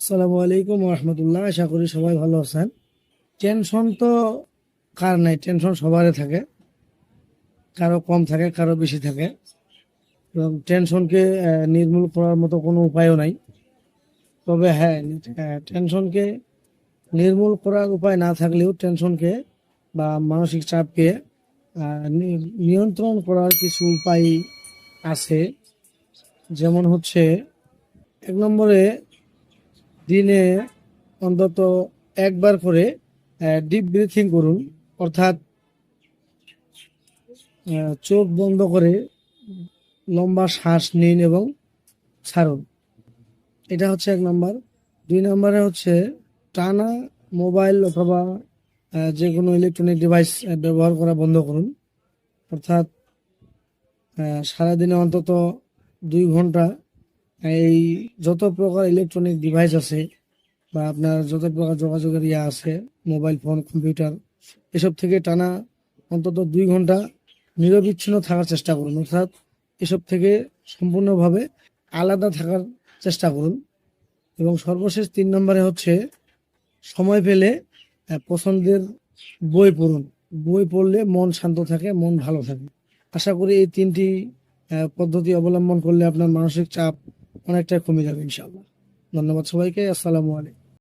আসসালামু আলাইকুম রহমতুল্লাহ। আশা করি সবাই ভালো আছেন। টেনশন তো কার নাই, টেনশন সবারই থাকে, কারো কম থাকে কারো বেশি থাকে। এবং টেনশনকে নির্মূল করার মতো কোনো উপায়ও নাই। তবে হ্যাঁ, টেনশনকে নির্মূল করার উপায় না থাকলেও টেনশনকে বা মানসিক চাপকে নিয়ন্ত্রণ করার কিছু উপায় আছে। যেমন হচ্ছে, 1 নম্বরে, দিনে অন্তত একবার করে ডিপ ব্রিথিং করুন। অর্থাৎ চোখ বন্ধ করে লম্বা শ্বাস নিন এবং ছাড়ুন। এটা হচ্ছে 1 নম্বর। 2 নম্বরে হচ্ছে, টানা মোবাইল অথবা যে কোনো ইলেকট্রনিক ডিভাইস ব্যবহার করা বন্ধ করুন। অর্থাৎ সারাদিনে অন্তত 2 ঘন্টা এই যত প্রকার ইলেকট্রনিক ডিভাইস আছে বা আপনার যত প্রকার যোগাযোগের আছে, মোবাইল ফোন, কম্পিউটার, এসব থেকে টানা অন্তত 2 ঘন্টা নিরবিচ্ছিন্ন থাকার চেষ্টা করুন। অর্থাৎ এসব থেকে সম্পূর্ণভাবে আলাদা থাকার চেষ্টা করুন। এবং সর্বশেষ 3 নম্বরে হচ্ছে, সময় পেলে পছন্দের বই পড়ুন। বই পড়লে মন শান্ত থাকে, মন ভালো থাকে। আশা করি এই 3টি পদ্ধতি অবলম্বন করলে আপনার মানসিক চাপ অনেকটা কমে যাবে ইনশাআল্লাহ। ধন্যবাদ সবাইকে। আসসালামু আলাইকুম।